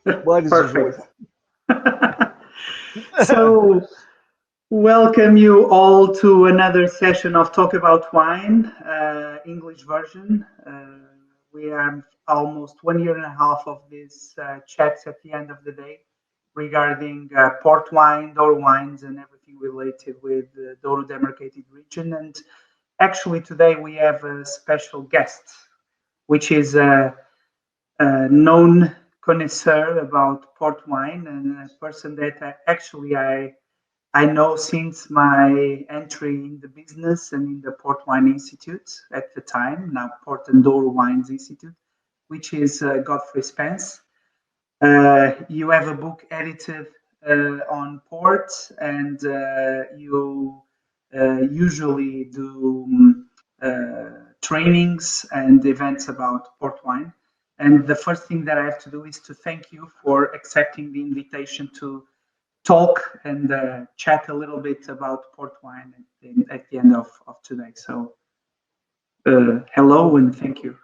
Wine is always. Perfect. So, welcome you all to another session of Talk About Wine, English version. We are almost 1 year and a half of these chats at the end of the day regarding port wine, Douro wines, and everything related with the Douro demarcated region. And actually, today we have a special guest, which is a known connoisseur about port wine and a person that I know since my entry in the business and in the Port Wine Institute at the time, now Port and Douro Wines Institute, which is Godfrey Spence. You have a book edited on port, and you usually do trainings and events about port wine. And the first thing that I have to do is to thank you for accepting the invitation to talk and chat a little bit about port wine at the end of today. So, hello and thank you.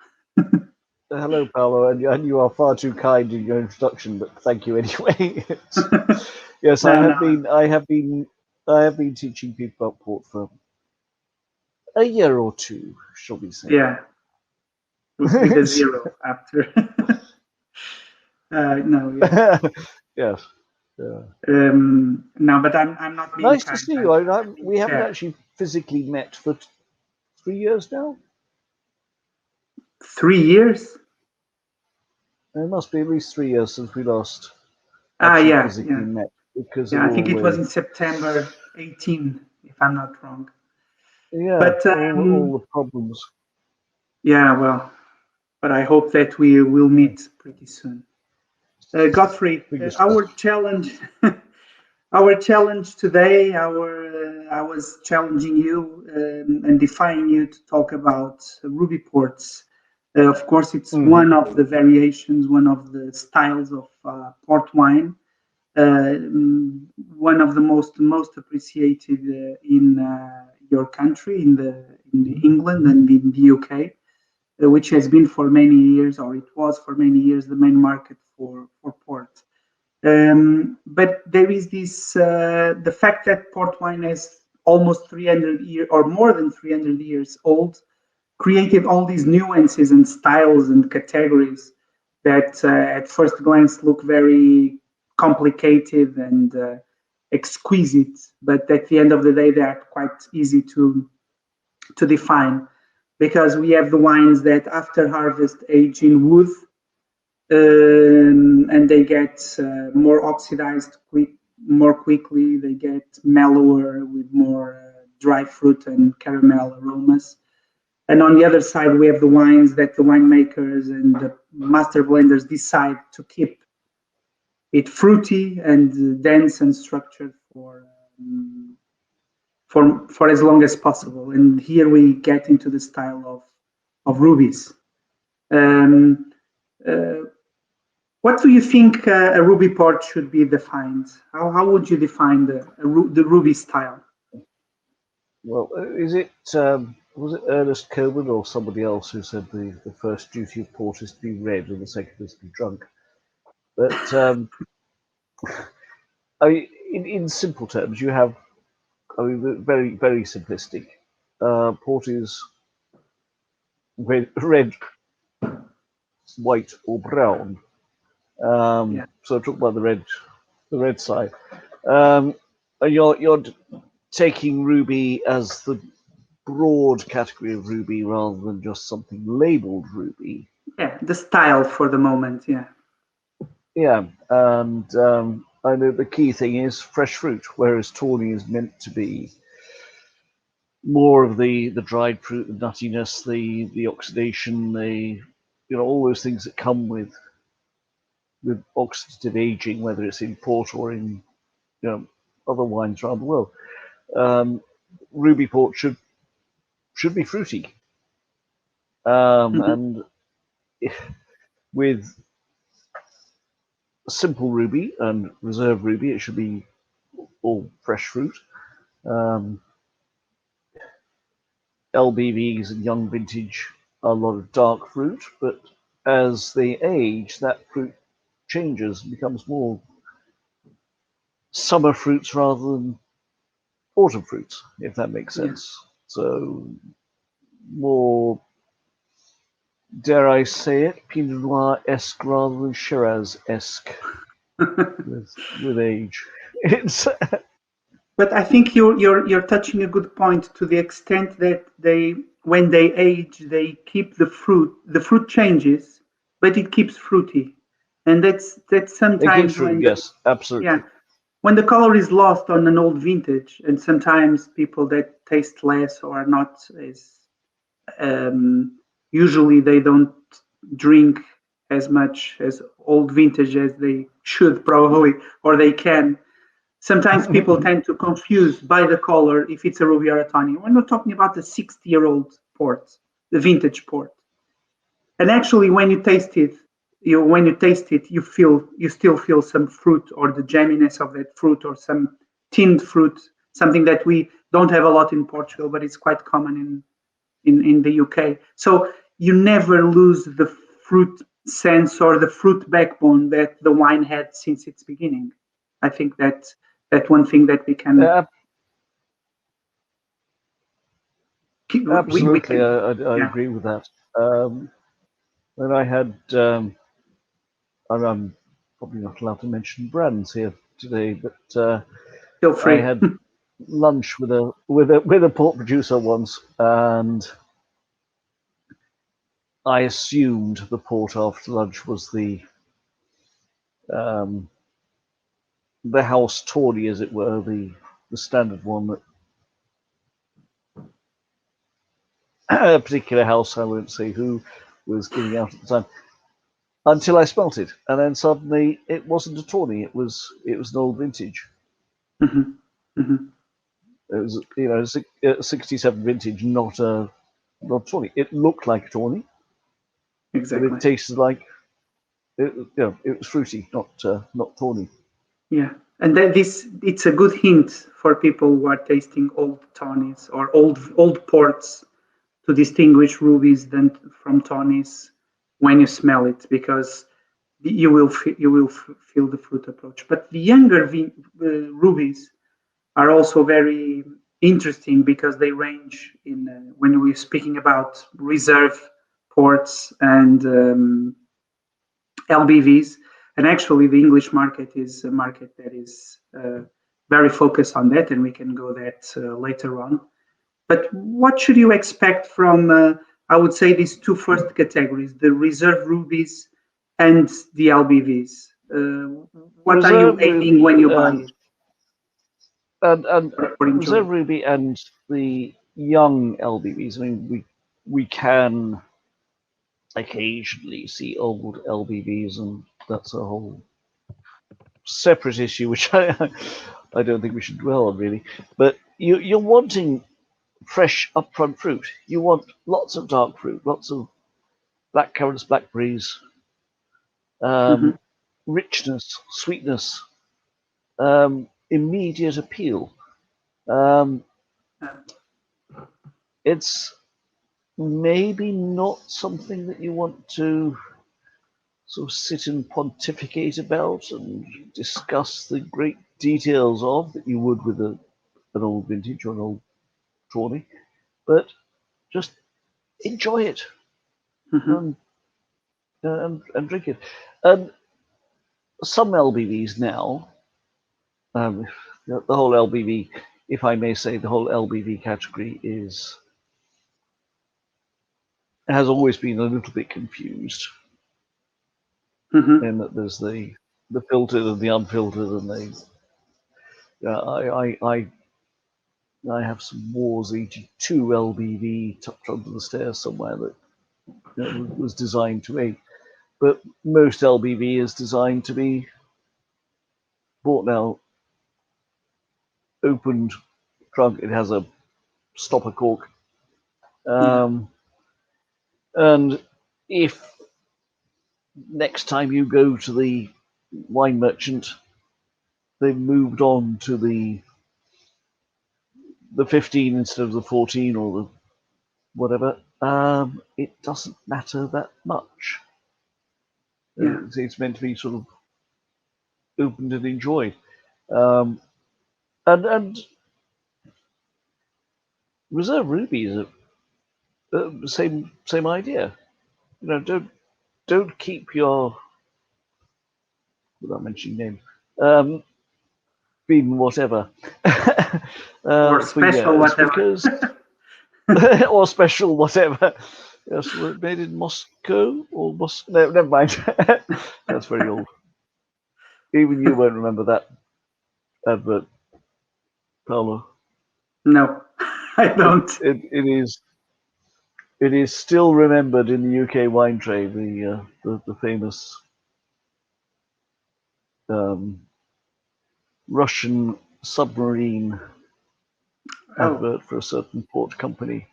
Hello, Paulo, and you are far too kind in your introduction, but thank you anyway. Yes, No, no, I have been teaching people about port for a year or two, shall we say? yeah, with a zero after. No, yeah. Yes. Yeah. No, but I'm not being Nice to kind. see you. I'm being We haven't fair. actually physically met for 3 years now. 3 years? It must be at least 3 years since we last actually Yeah, physically yeah, met because yeah. of I think all it was the in September 18, if I'm not wrong. yeah, But all the problems. yeah, well, but I hope that we will meet pretty soon. Godfrey, Fingers our crossed. challenge, our challenge today, I was challenging you and defying you to talk about ruby ports. Of course, it's Hmm. one of the variations, one of the styles of port wine. One of the most appreciated in your country, in England and in the UK, which has been for many years, or it was for many years, the main market for port. But there is this the fact that port wine is almost 300 years or more than 300 years old, created all these nuances and styles and categories that at first glance look very complicated and exquisite, but at the end of the day, they are quite easy to define because we have the wines that after harvest age in wood, and they get more oxidized more quickly. They get mellower with more dry fruit and caramel aromas. And on the other side, we have the wines that the winemakers and the master blenders decide to keep it fruity and dense and structured um, for as long as possible. And here we get into the style of rubies. Um, uh, what do you think a ruby port should be defined? How would you define the ruby style? Well, is it was it Ernest Coleman or somebody else who said the first duty of port is to be red and the second is to be drunk? But I mean, in simple terms, you have I mean very simplistic. Port is red, white, or brown. Yeah. So talk about the red side. Um, and you're taking ruby as the broad category of ruby rather than just something labeled ruby. Yeah, the style for the moment. Yeah. Yeah, and I know the key thing is fresh fruit, whereas tawny is meant to be more of the dried fruit, the nuttiness, the oxidation, all those things that come with oxidative aging, whether it's in port or in other wines around the world. Um, Ruby port should be fruity, Mhm. and with simple ruby and reserve ruby, it should be all fresh fruit. Um, LBVs and young vintage are a lot of dark fruit, but as they age, that fruit changes, becomes more summer fruits rather than autumn fruits, if that makes sense. Yeah. So more, dare I say it, Pinot Noir-esque rather than Shiraz-esque with age. It's but I think you're touching a good point to the extent that when they age, they keep the fruit. The fruit changes, but it keeps fruity, and that's sometimes fruit, yes, absolutely. Yeah, when the color is lost on an old vintage, and sometimes people that taste less or are not as usually they don't drink as much as old vintage as they should probably, or they can. Sometimes people tend to confuse by the color if it's a ruby or a tawny. We're not talking about the 60-year-old port, the vintage port. And actually, when you taste it, you still feel some fruit or the jamminess of that fruit or some tinned fruit, something that we don't have a lot in Portugal, but it's quite common in the UK. So you never lose the fruit sense or the fruit backbone that the wine had since its beginning. I think that's one thing that we can. Absolutely, I agree with that. When I had, I'm probably not allowed to mention brands here today, but feel free. I had lunch with a pork producer once, and I assumed the port after lunch was the house tawny, as it were, the standard one that a particular house, I won't say who, was giving out at the time. Until I smelt it, and then suddenly it wasn't a tawny; it was an old vintage. Mm-hmm. Mm-hmm. It was 67 vintage, not tawny. It looked like a tawny, exactly. But it tasted like it was fruity, not tawny. Yeah, and it's a good hint for people who are tasting old tawnies or old ports to distinguish rubies from tawnies when you smell it, because you will feel the fruit approach. But the younger rubies are also very interesting because they range in when we're speaking about reserve ports and LBVs. And actually, the English market is a market that is very focused on that, and we can go that later on. But what should you expect from, I would say, these two first categories, the reserve rubies and the LBVs? What reserve are you aiming when you buy it? And reserve ruby and the young LBVs. I mean, we can occasionally see old LBVs, and that's a whole separate issue, which I don't think we should dwell on really. But you're wanting fresh upfront fruit. You want lots of dark fruit, lots of black currants, blackberries, richness, sweetness, immediate appeal. It's maybe not something that you want to sort of sit and pontificate about and discuss the great details of that you would with an old vintage or an old tawny, but just enjoy it and drink it. And some LBVs now, the whole LBV, if I may say, the whole LBV category has always been a little bit confused. In that there's the filtered and the unfiltered, and I have some Wars 82 LBV tucked under the stairs somewhere that was designed to age. But most LBV is designed to be bought now, opened trunk. It has a stopper cork. And if next time you go to the wine merchant, they've moved on to the 15 instead of the 14 or the whatever, it doesn't matter that much. It's meant to be sort of opened and enjoyed. And Reserve Ruby is the same idea. Don't keep your, without mentioning names, being whatever or for special years whatever. because or special whatever. Yes, made in Moscow or no, never mind. That's very old. Even you won't remember that advert, Paulo. No, I don't. It is still remembered in the UK wine trade. The famous Russian submarine advert for a certain port company.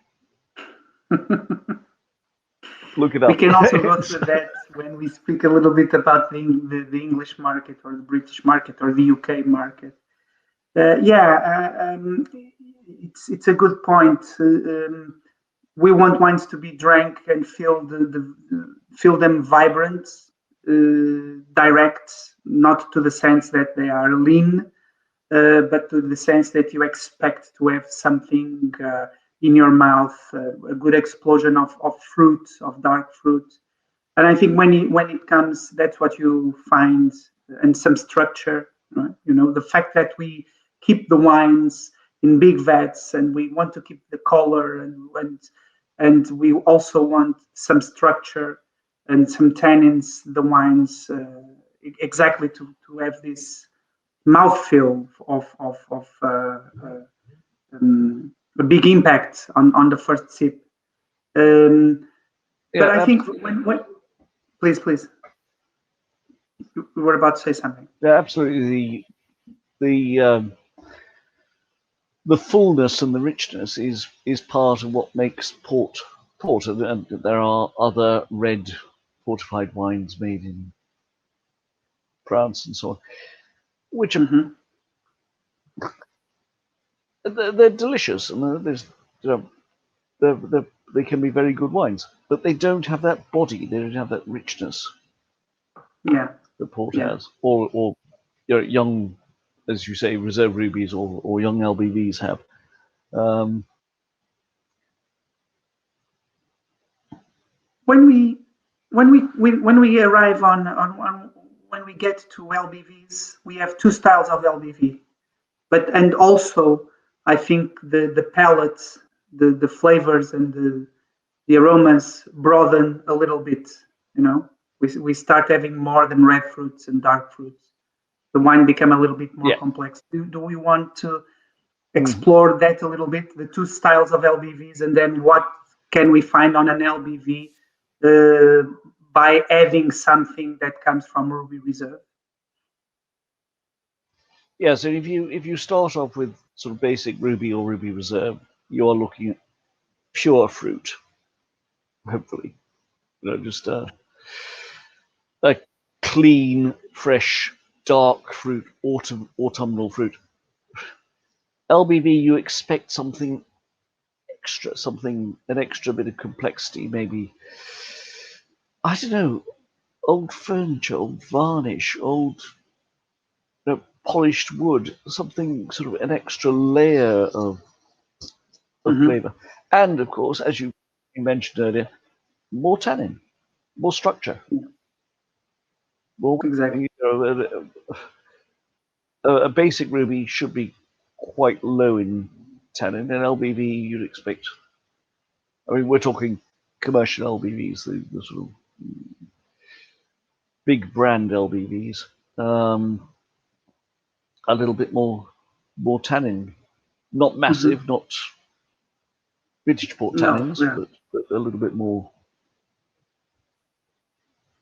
Look it up. We can also go through that when we speak a little bit about the English market or the British market or the UK market. It's a good point. We want wines to be drank and feel them vibrant, direct, not to the sense that they are lean, but to the sense that you expect to have something in your mouth, a good explosion of fruit, of dark fruit. And I think when it comes, that's what you find, and some structure. Right? The fact that we keep the wines in big vats, and we want to keep the color, and we also want some structure and some tannins, the wines, exactly to have this mouthfeel of a big impact on the first sip. But I think when please, you were about to say something. Yeah, absolutely. The fullness and the richness is part of what makes port. And there are other red fortified wines made in France and so on, which are they're delicious, and they can be very good wines, but they don't have that body. They don't have that richness. Yeah, that port has, or young, as you say, reserve rubies or young LBVs have. When we arrive on when we get to LBVs, we have two styles of LBV, and also I think the palettes, the flavors and the aromas broaden a little bit. We start having more than red fruits and dark fruits. The wine become a little bit more complex. Do we want to explore that a little bit, the two styles of LBVs, and then what can we find on an LBV by adding something that comes from Ruby Reserve? Yeah, so if you start off with sort of basic Ruby or Ruby Reserve, you are looking at pure fruit, hopefully. Just a clean, fresh, dark fruit, autumnal fruit. LBV, you expect something extra, an extra bit of complexity, maybe, I don't know, old furniture, old varnish, old polished wood, something sort of an extra layer of flavor. And of course, as you mentioned earlier, more tannin, more structure. Exactly. A basic ruby should be quite low in tannin, and LBV you'd expect. I mean, we're talking commercial LBVs, the sort of big brand LBVs. A little bit more tannin, not massive, not vintage port tannins, but a little bit more.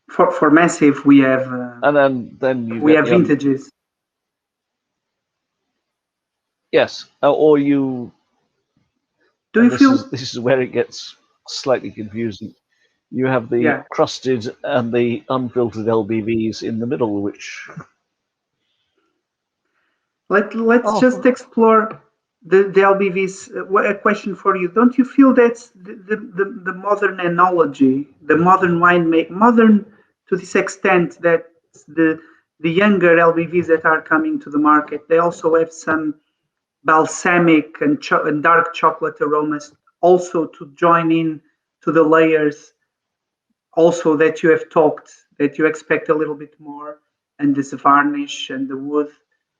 For massive, we have and then we have vintages. Yes, or you. Do you feel this is where it gets slightly confusing? You have the crusted and the unfiltered LBVs in the middle, which. Let's just explore the LBVs. A question for you: don't you feel that's the modern enology, the modern modern to this extent that the younger LBVs that are coming to the market, they also have some balsamic and dark chocolate aromas also to join in to the layers also that you have talked, that you expect a little bit more, and this varnish and the wood,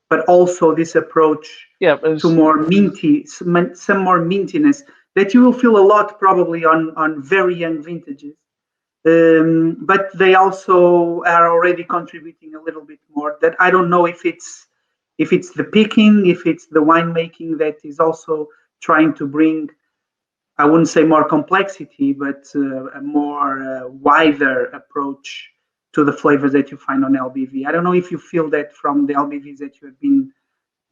but also this approach to more minty, some more mintiness that you will feel a lot probably on very young vintages. But they also are already contributing a little bit more. That I don't know if it's the picking, if it's the winemaking that is also trying to bring, I wouldn't say more complexity, but a more wider approach to the flavors that you find on LBV. I don't know if you feel that from the LBVs that you have been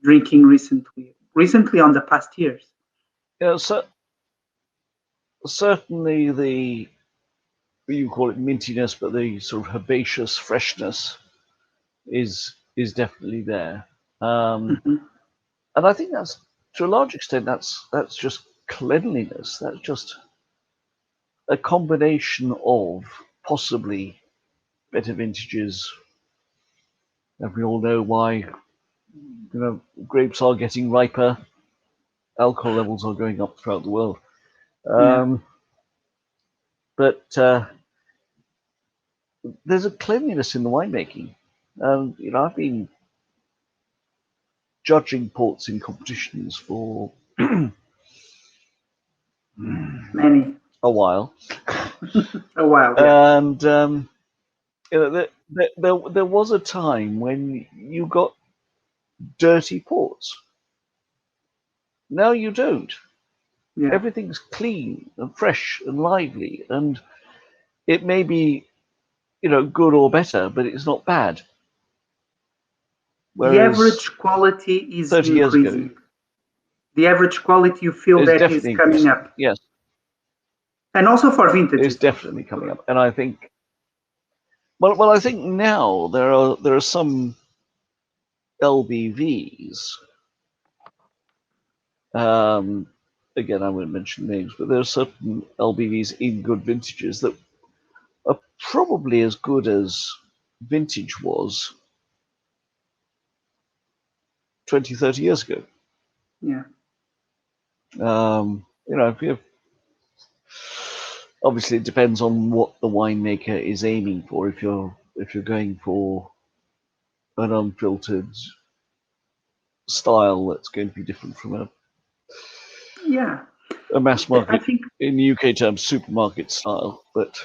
drinking recently on the past years. Yeah, so certainly the, you call it mintiness, but the sort of herbaceous freshness is definitely there. Mm-hmm. And I think that's, to a large extent, that's just cleanliness. That's just a combination of possibly better vintages. And we all know why, grapes are getting riper, alcohol levels are going up throughout the world. But there's a cleanliness in the winemaking. I've been judging ports in competitions for Many. a while. A while, yeah. And there was a time when you got dirty ports. Now you don't. Yeah. Everything's clean and fresh and lively, and it may be, good or better, but it's not bad. Whereas the average quality is 30 increasing. years ago, the average quality you feel that is coming up. Yes. And also for vintages. It's definitely coming up. And I think, well, I think now there are some LBVs. Again, I won't mention names, but there are certain LBVs in good vintages that are probably as good as vintage was 20, 30 years ago. Yeah. If you, obviously it depends on what the winemaker is aiming for. If you're going for an unfiltered style, that's going to be different from a mass market, I think, in the UK terms, supermarket style. But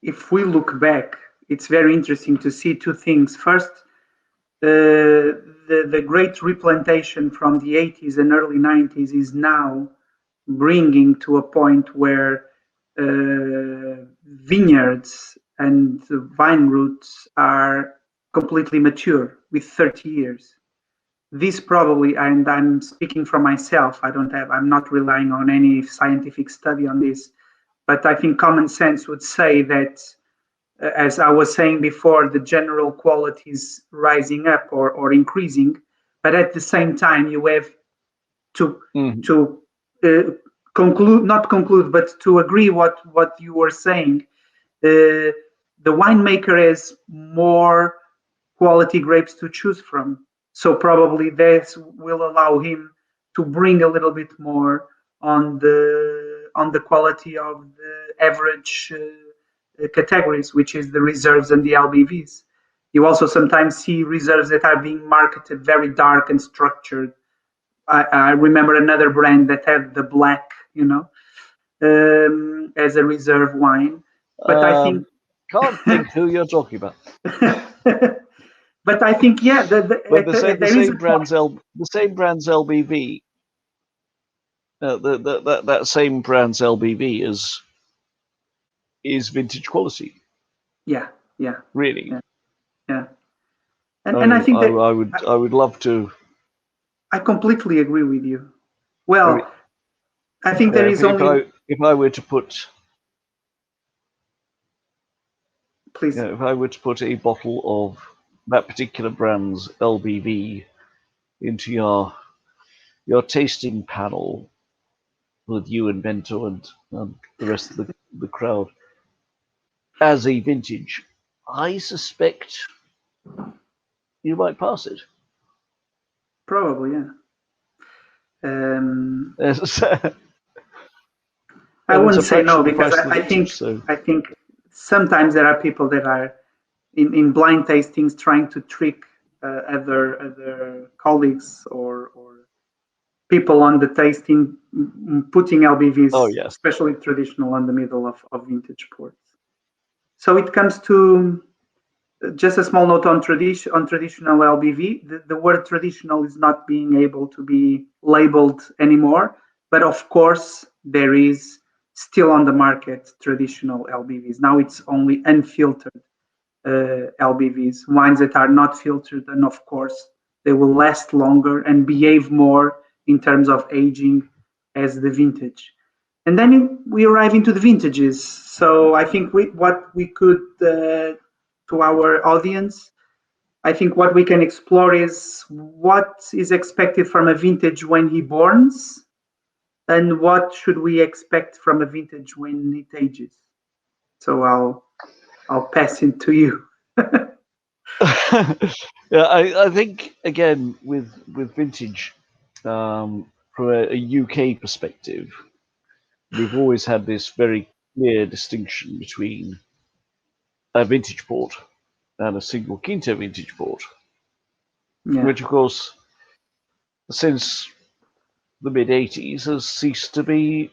if we look back, it's very interesting to see two things. First, the great replantation from the 80s and early 90s is now bringing to a point where vineyards and vine roots are completely mature with 30 years. This probably, and I'm speaking for myself, I'm not relying on any scientific study on this, but I think common sense would say that, as I was saying before, the general quality is rising up or increasing, but at the same time you have to conclude, but to agree what you were saying. The winemaker has more quality grapes to choose from, so probably this will allow him to bring a little bit more on the quality of the average categories, which is the reserves and the LBVs. You also sometimes see reserves that are being marketed very dark and structured. I remember another brand that had the black, as a reserve wine. But I think can't think who you're talking about. But I think, yeah, the same brand's LBV. That same brand's LBV is vintage quality. Yeah. Really. Yeah. And I think that I would love to. I completely agree with you. Well, I think there is only. If I were to put. Please. If I were to put a bottle of that particular brand's LBV into your tasting panel with you and Bento and the rest of the crowd as a vintage, I suspect you might pass it. Probably, yeah. I And it's wouldn't a say fraction no, of the because price of the vintage. So I think sometimes there are people that are in blind tastings trying to trick other colleagues or people on the tasting, putting LBVs, oh yes, especially traditional, on the middle of vintage ports. So it comes to just a small note on traditional LBV. The word traditional is not being able to be labeled anymore, but of course there is still on the market traditional LBVs. Now it's only unfiltered LBVs, wines that are not filtered, and of course they will last longer and behave more in terms of aging as the vintage. And then we arrive into the vintages. So I think what we could, to our audience, I think what we can explore is what is expected from a vintage when he borns, and what should we expect from a vintage when it ages. So I'll pass it to you. yeah, I think again with vintage, from a UK perspective, we've always had this very clear distinction between a vintage port and a single quinta vintage port, Yeah, which of course since the mid 80s has ceased to be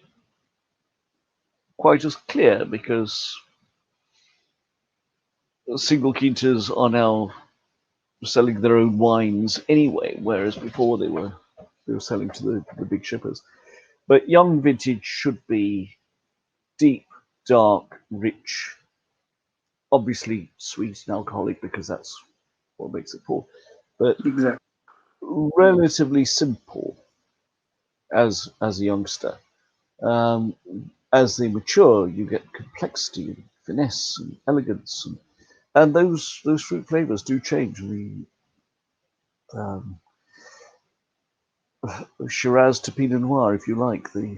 quite as clear because single quintas are now selling their own wines anyway, whereas before they were selling to the big shippers. But young vintage should be deep, dark, rich, obviously sweet and alcoholic because that's what makes it poor, but exactly. relatively simple as a youngster. Um, as they mature, you get complexity and finesse and elegance, and those fruit flavors do change. The um, Shiraz to Pinot Noir, if you like, the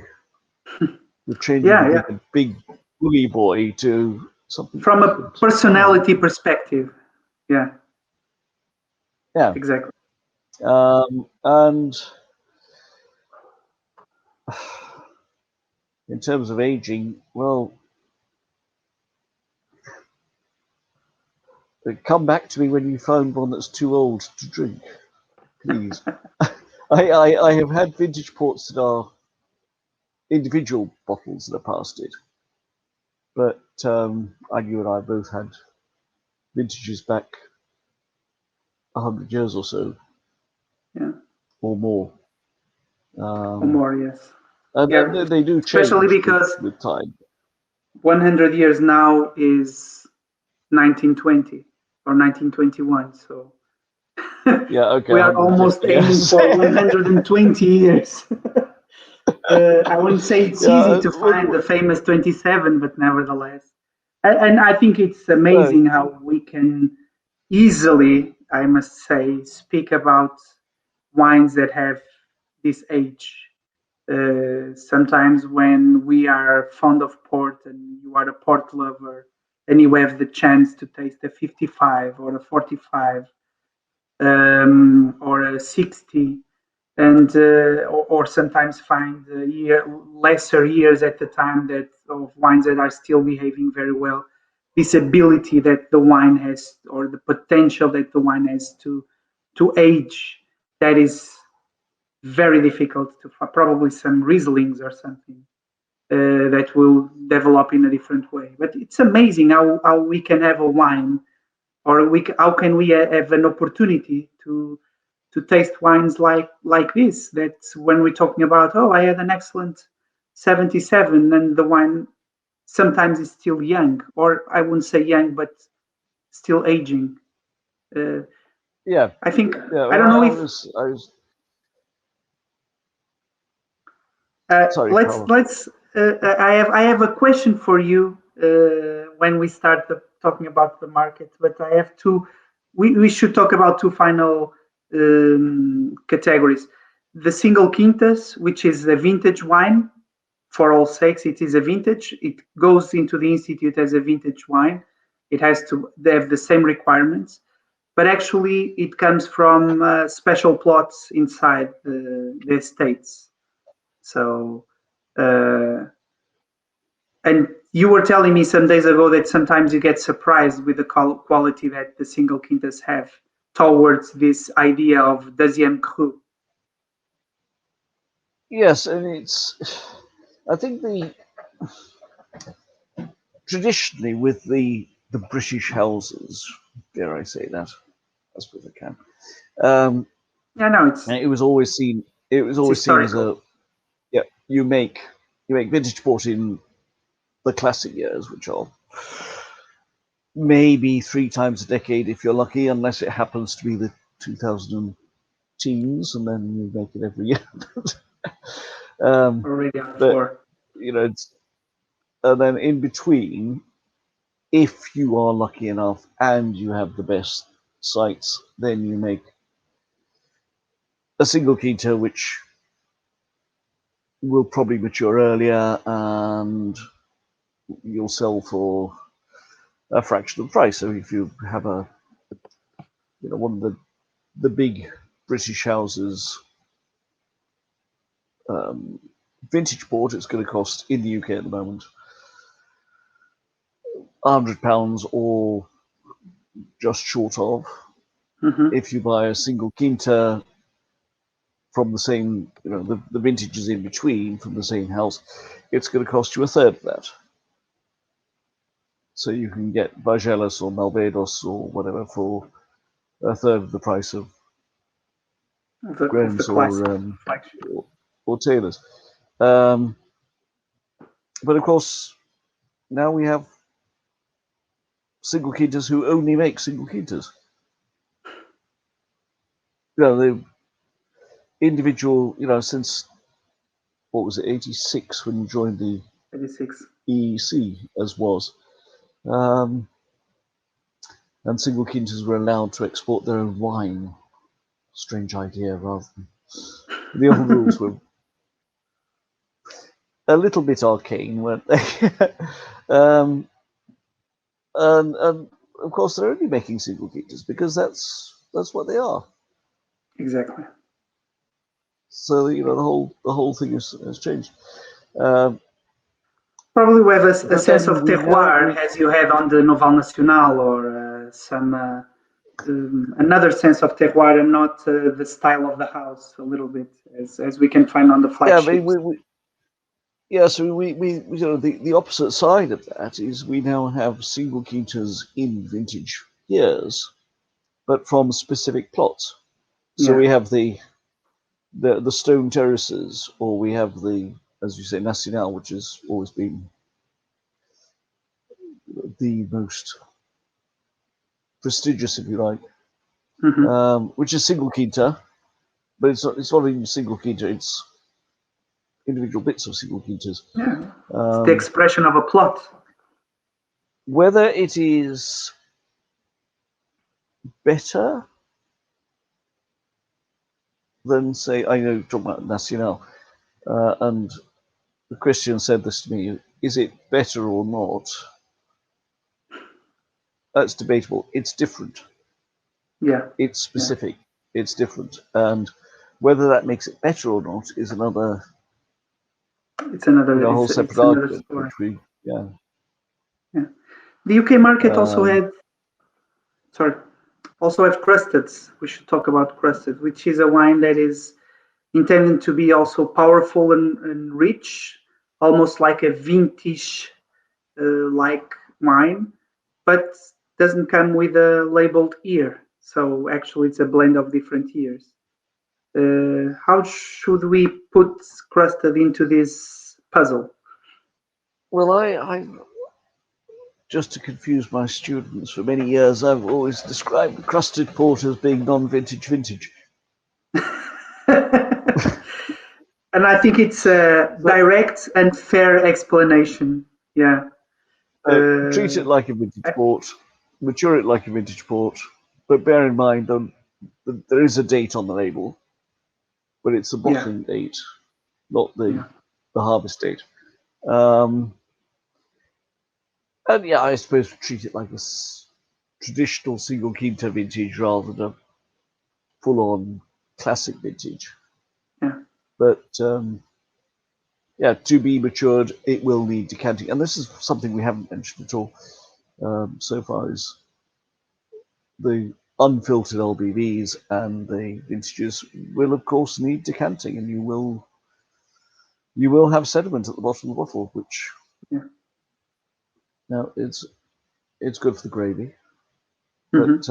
changing Yeah, from yeah. being a big bully boy to something From a different. personality perspective. Yeah, Yeah, exactly. and in terms of aging, well, come back to me when you find one that's too old to drink, please. I have had vintage ports that are individual bottles that are past it, but you and I both had vintages back 100 years or so, Yeah, or more, or more. Yes. and Yeah, they do especially change because with time. 100 years now is 1920 or 1921. So Yeah, okay, we are 150 almost aiming years. for 120 years. I wouldn't say it's easy Yeah, to find the famous 27, but nevertheless. And I think it's no, amazing how we can easily, I must say, speak about wines that have this age. Sometimes when we are fond of port and you are a port lover and you have the chance to taste a 55 or a 45 or a 60, and or sometimes find lesser years at the time that of wines that are still behaving very well. This ability that the wine has, or the potential that the wine has to age, that is very difficult to find. Probably some Rieslings or something that will develop in a different way. But it's amazing how we can have a wine, or how can we have an opportunity to taste wines like this. That when we're talking about, oh, I had an excellent 77, and the wine sometimes is still young, or I wouldn't say young, but still aging. Uh, yeah, I think yeah. I Well, don't know I if was, I was. Sorry, let's Paulo. let's. I have a question for you when we start talking about the market, but I have two. We should talk about two final categories. The single quintas, which is a vintage wine. For all sakes, it is a vintage. It goes into the institute as a vintage wine. It has to have the same requirements, but actually it comes from special plots inside the estates. So, and you were telling me some days ago that sometimes you get surprised with the quality that the single quintas have towards this idea of deuxième cru. Yes, and I think traditionally with the British houses, dare I say that, as best I can. No, it was always seen. It was always seen as you make vintage port in the classic years, which are maybe 3 times a decade if you're lucky, unless it happens to be the 2000 teens, and then you make it every year. Already on but and then in between, if you are lucky enough and you have the best sites, then you make a single quinta, which will probably mature earlier, and you'll sell for a fraction of the price. So if you have one of the big British houses vintage port, it's going to cost in the UK at the moment £100 or just short of. If you buy a single quinta from the same, the vintages in between from the same house, it's going to cost you a third of that. So you can get Bargelas or Malvados or whatever for a third of the price of Graham's or Taylor's. But of course, now we have single quintas who only make single quintas. The individual, since, what was it, 86 when you joined the 86 EEC, as was. And single quintas were allowed to export their own wine. Strange idea, rather than the old rules were a little bit arcane, weren't they? And of course, they're only making single quintas because that's what they are. Exactly. So the whole thing has changed. Probably we have a sense of terroir as you had on the Noval Nacional, or some another sense of terroir, and not the style of the house a little bit, as we can find on the flagships. So we the opposite side of that is we now have single quintas in vintage years, but from specific plots. So we have the stone terraces, or we have the, as you say, Nacional, which has always been the most prestigious, if you like, which is single quinta, but it's not even single quinta, it's individual bits of single quintas. Yeah, it's the expression of a plot. Whether it is better than, say, I know, talking about Nacional, and Christian said this to me, is it better or not? That's debatable. It's different. Yeah. It's specific. Yeah. It's different. And whether that makes it better or not is another. It's another whole separate argument. Which yeah. The UK market also have crusteds. We should talk about crusted, which is a wine that is intended to be also powerful and rich, almost like a vintage like wine, but doesn't come with a labeled year. So actually it's a blend of different years. How should we put crusted into this puzzle? Well, I just to confuse my students, for many years I've always described crusted port as being non-vintage vintage. And I think it's a direct and fair explanation. Yeah. Treat it like a vintage port, mature it like a vintage port, but bear in mind there is a date on the label, but it's the bottling date, not the harvest date. And yeah, I suppose treat it like a traditional single quinta vintage rather than a full-on classic vintage. Yeah. But yeah, to be matured, it will need decanting, and this is something we haven't mentioned at all so far. Is the unfiltered LBVs and the vintages will, of course, need decanting, and you will have sediment at the bottom of the bottle, which now it's good for the gravy, but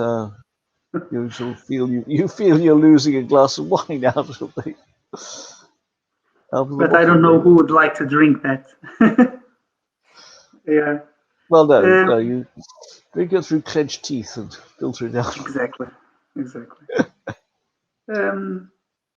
you sort of feel you feel you're losing a glass of wine out of the But I don't know who would like to drink that. Yeah. Well, no, you drink it through clenched teeth and filter it out. Exactly.